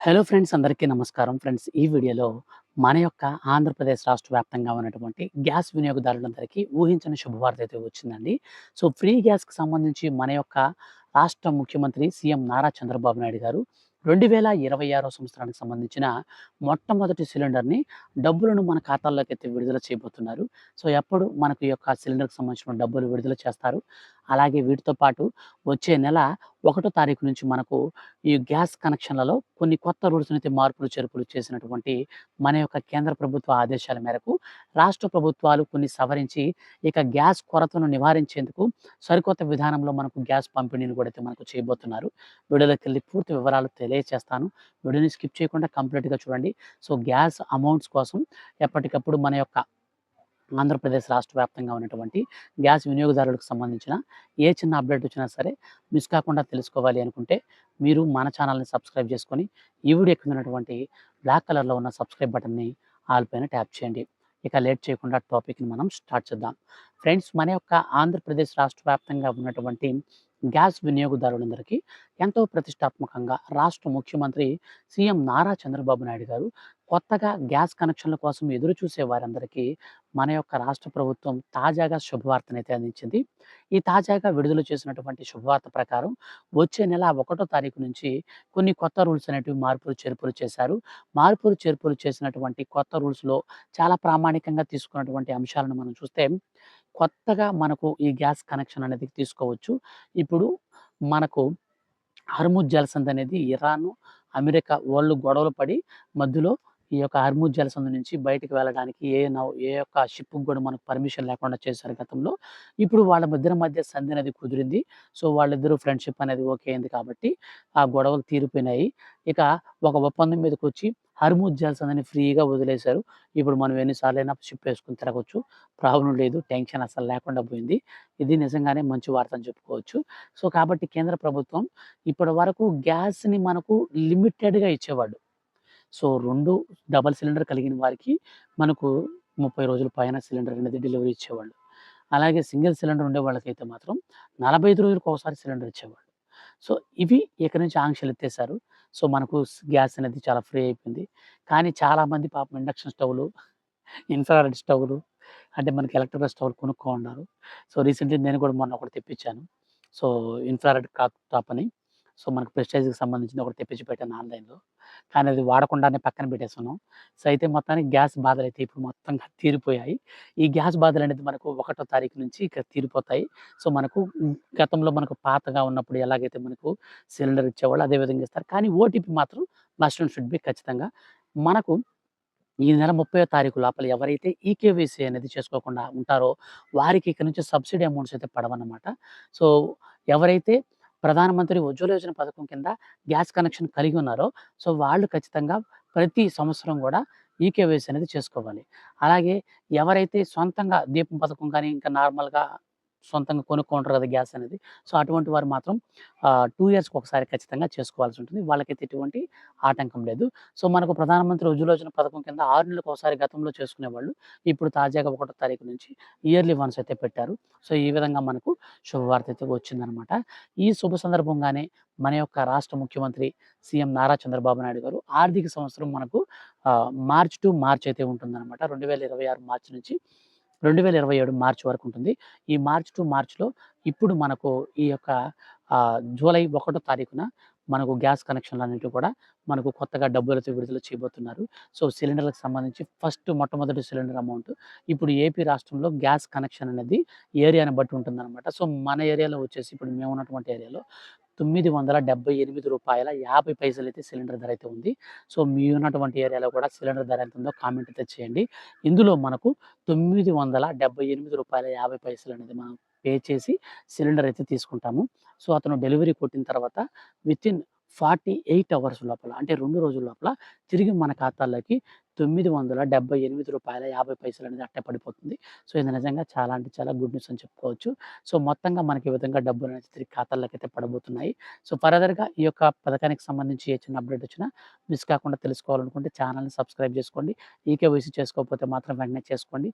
Hello friends, అందరికీ నమస్కారం. Friends, ఈ వీడియోలో మన యొక్క ఆంధ్రప్రదేశ్ రాష్ట్ర వ్యాప్తంగా ఉన్నటువంటి గ్యాస్ వినియోగదారులందరికీ ఊహించని శుభవార్త అయితే వచ్చిందండి. సో, ఫ్రీ గ్యాస్‌కి సంబంధించి మన యొక్క రాష్ట్ర ముఖ్యమంత్రి సీఎం నారా చంద్రబాబు నాయుడు గారు 2026 సంవత్సరానికి సంబంధించిన మొట్టమొదటి సిలిండర్‌ని డబ్బులను మన ఖాతాల్లోకైతే విడుదల చేయబోతున్నారు. సో, ఎప్పుడు మనకు ఈ యొక్క సిలిండర్‌కి సంబంధించిన డబ్బులు విడుదల చేస్తారు. అలాగే వీటితో పాటు వచ్చే నెల 1 తారీఖు నుంచి మనకు ఈ గ్యాస్ కనెక్షన్‌లలో కొన్ని కొత్త రూల్స్‌నైతే మార్పులు, చేర్పులు చేసినటువంటి మన యొక్క కేంద్ర ప్రభుత్వ ఆదేశాల మేరకు రాష్ట్ర ప్రభుత్వాలు కొన్ని సవరించి ఇక గ్యాస్ కొరతను నివారించేందుకు సరికొత్త విధానంలో మనకు గ్యాస్ పంపిణీని కూడా అయితే మనకు చేయబోతున్నారు. వీడియోలోకెళ్ళి పూర్తి వివరాలు తెలియచేస్తాను. వీడియోని స్కిప్ చేయకుండా కంప్లీట్‌గా చూడండి. సో, గ్యాస్ అమౌంట్స్ కోసం ఎప్పటికప్పుడు మన యొక్క ఆంధ్రప్రదేశ్ రాష్ట్ర వ్యాప్తంగా ఉన్నటువంటి గ్యాస్ వినియోగదారులకు సంబంధించిన ఏ చిన్న అప్డేట్ వచ్చినా సరే మిస్ కాకుండా తెలుసుకోవాలి అనుకుంటే మీరు మన ఛానల్‌ని సబ్స్క్రైబ్ చేసుకొని, ఈ వీడియో కింద ఉన్నటువంటి బ్లాక్ కలర్‌లో ఉన్న సబ్స్క్రైబ్ బటన్‌ని ఆల్ పైన ట్యాప్ చేయండి. ఇక లేట్ చేయకుండా టాపిక్‌ని మనం స్టార్ట్ చేద్దాం. ఫ్రెండ్స్, మన యొక్క ఆంధ్రప్రదేశ్ రాష్ట్ర వ్యాప్తంగా ఉన్నటువంటి గ్యాస్ వినియోగదారులందరికీ ఎంతో ప్రతిష్టాత్మకంగా రాష్ట్ర ముఖ్యమంత్రి సీఎం నారా చంద్రబాబు నాయుడు గారు కొత్తగా గ్యాస్ కనెక్షన్ల కోసం ఎదురు చూసే వారందరికీ మన యొక్క రాష్ట్ర ప్రభుత్వం తాజాగా శుభవార్తనైతే అందించింది. ఈ తాజాగా విడుదల చేసినటువంటి శుభవార్త ప్రకారం వచ్చే నెల 1 తారీఖు నుంచి కొన్ని కొత్త రూల్స్ అనేటివి మార్పులు, చేర్పులు చేశారు. మార్పులు, చేర్పులు చేసినటువంటి కొత్త రూల్స్‌లో చాలా ప్రామాణికంగా తీసుకున్నటువంటి అంశాలను మనం చూస్తే, కొత్తగా మనకు ఈ గ్యాస్ కనెక్షన్ అనేది తీసుకోవచ్చు. ఇప్పుడు మనకు హర్ముజ్ జలసంధి అనేది ఇరాను, అమెరికా వాళ్ళు గొడవలు పడి మధ్యలో ఈ యొక్క హర్ముజ్ జలసంధి నుంచి బయటికి వెళ్ళడానికి ఏ యొక్క షిప్‌కి గూడా మనకు పర్మిషన్ లేకుండా చేశారు గతంలో. ఇప్పుడు వాళ్ళ మధ్య సంధి అనేది కుదిరింది. సో, వాళ్ళిద్దరూ ఫ్రెండ్‌షిప్ అనేది ఓకే అయింది కాబట్టి ఆ గొడవలు తీరిపోయినాయి. ఇక ఒక ఒప్పందం మీదకొచ్చి హర్ముజ్ జలసంధిని ఫ్రీగా వదిలేశారు. ఇప్పుడు మనం ఎన్ని సార్లైనా షిప్ ఏసుకొని తిరగొచ్చు. ప్రాబ్లమ్ లేదు. టెన్షన్ అసలు లేకుండా పోయింది. ఇది నిజంగానే మంచి వార్త అని చెప్పుకోవచ్చు. సో, కాబట్టి కేంద్ర ప్రభుత్వం ఇప్పటి వరకు గ్యాస్‌ని మనకు లిమిటెడ్‌గా ఇచ్చేవాడు. సో, 2 డబుల్ సిలిండర్ కలిగిన వారికి మనకు 30 రోజుల పైన సిలిండర్ అనేది డెలివరీ ఇచ్చేవాళ్ళు. అలాగే సింగిల్ సిలిండర్ ఉండే వాళ్ళకైతే మాత్రం 45 రోజులకొకసారి సిలిండర్ ఇచ్చేవాళ్ళు. సో, ఇవి ఇక నుంచి ఆంక్షలు ఎత్తేసారు. సో, మనకు గ్యాస్ అనేది చాలా ఫ్రీ అయిపోయింది. కానీ చాలామంది పాపం ఇండక్షన్ స్టవ్‌లు, ఇన్‌ఫ్రారెడ్ స్టవ్‌లు, అంటే మనకి ఎలక్ట్రికల్ స్టవ్‌లు కొనుక్కోనున్నారు. సో, రీసెంట్‌లీ నేను కూడా మొన్న ఒకటి తెప్పించాను. సో, ఇన్‌ఫ్రారెడ్ టాప్ అని. సో, మనకు ప్రెస్టీజ్‌కి సంబంధించింది ఒకటి తెప్పించి పెట్టాను ఆన్‌లైన్‌లో. కానీ అది వాడకుండానే పక్కన పెట్టేసున్నాం. సో, అయితే మొత్తానికి గ్యాస్ బాధలైతే ఇప్పుడు మొత్తంగా తీరిపోయాయి. ఈ గ్యాస్ బాధలనేది మనకు 1 తారీఖు నుంచి ఇక తీరిపోతాయి. సో, మనకు గతంలో మనకు పాతగా ఉన్నప్పుడు ఎలాగైతే మనకు సిలిండర్ ఇచ్చేవాళ్ళో అదే విధంగా ఇస్తారు. కానీ ఓటీపీ మాత్రం మస్ట్ అండ్ షుడ్ బి ఖచ్చితంగా. మనకు ఈ నెల 30వ తారీఖు లోపల ఎవరైతే ఈకేవైసీ అనేది చేసుకోకుండా ఉంటారో, వారికి ఇక నుంచి సబ్సిడీ అమౌంట్స్ అయితే పడవన్నమాట. సో, ఎవరైతే ప్రధానమంత్రి ఉజ్వల యోజన పథకం కింద గ్యాస్ కనెక్షన్ కలిగి ఉన్నారో, సో, వాళ్ళు ఖచ్చితంగా ప్రతి సంవత్సరం గూడా ఈకేవైసీ అనేది చేసుకోవాలి. అలాగే ఎవరైతే సొంతంగా దీపం పథకం కానీ, ఇంకా నార్మల్‌గా సొంతంగా కొనుక్కుంటారు కదా గ్యాస్ అనేది. సో, అటువంటి వారు మాత్రం 2 ఇయర్స్‌కి ఒకసారి ఖచ్చితంగా చేసుకోవాల్సి ఉంటుంది. వాళ్ళకైతే ఎటువంటి ఆటంకం లేదు. సో, మనకు ప్రధానమంత్రి ఉజ్వల యోజన పథకం కింద 6 నెలలకోసారి గతంలో చేసుకునేవాళ్ళు. ఇప్పుడు తాజాగా 1 తారీఖు నుంచి ఇయర్లీ వన్స్ అయితే పెట్టారు. సో, ఈ విధంగా మనకు శుభవార్త అయితే వచ్చిందనమాట. ఈ శుభ సందర్భంగానే మన యొక్క రాష్ట్ర ముఖ్యమంత్రి సీఎం నారా చంద్రబాబు నాయుడు గారు ఆర్థిక సంవత్సరం మనకు మార్చ్ టు మార్చ్ అయితే ఉంటుందనమాట. 2026 మార్చి నుంచి 2027 మార్చ్ వరకు ఉంటుంది. ఈ మార్చ్ టు మార్చ్‌లో ఇప్పుడు మనకు ఈ యొక్క జూలై 1 తారీఖున మనకు గ్యాస్ కనెక్షన్‌లన్నిటివి కూడా మనకు కొత్తగా డబ్బులతో విడుదల చేయబోతున్నారు. సో, సిలిండర్‌లకు సంబంధించి మొట్టమొదటి సిలిండర్ అమౌంట్ ఇప్పుడు ఏపీ రాష్ట్రంలో గ్యాస్ కనెక్షన్ అనేది ఏరియాని బట్టి ఉంటుందనమాట. సో, మన ఏరియాలో వచ్చేసి ఇప్పుడు మేమున్నటువంటి ఏరియాలో రూ. 978.50 అయితే సిలిండర్ ధర అయితే ఉంది. సో, మీ ఉన్నటువంటి ఏరియాలో కూడా సిలిండర్ ధర ఎంతుందో కామెంట్ అయితే చేయండి. ఇందులో మనకు రూ. 978.50 అనేది మనం పే చేసి సిలిండర్ అయితే తీసుకుంటాము. సో, అతను డెలివరీ కొట్టిన తర్వాత వితిన్ 48 అవర్స్ లోపల, అంటే 2 రోజుల లోపల తిరిగి మన ఖాతాల్లోకి రూ. 978.50 అనేది అట్టే పడిపోతుంది. సో, ఇది నిజంగా చాలా అంటే చాలా గుడ్ న్యూస్ అని చెప్పుకోవచ్చు. సో, మొత్తంగా మనకి ఈ విధంగా డబ్బులనేది తిరిగి ఖాతాల్లోకైతే పడబోతున్నాయి. సో, ఫర్దర్‌గా ఈ యొక్క పథకానికి సంబంధించి ఏ చిన్న అప్డేట్ వచ్చినా మిస్ కాకుండా తెలుసుకోవాలనుకుంటే ఛానెల్‌ని సబ్స్క్రైబ్ చేసుకోండి. ఈకేవైసీ చేసుకోకపోతే మాత్రం వెంటనే చేసుకోండి.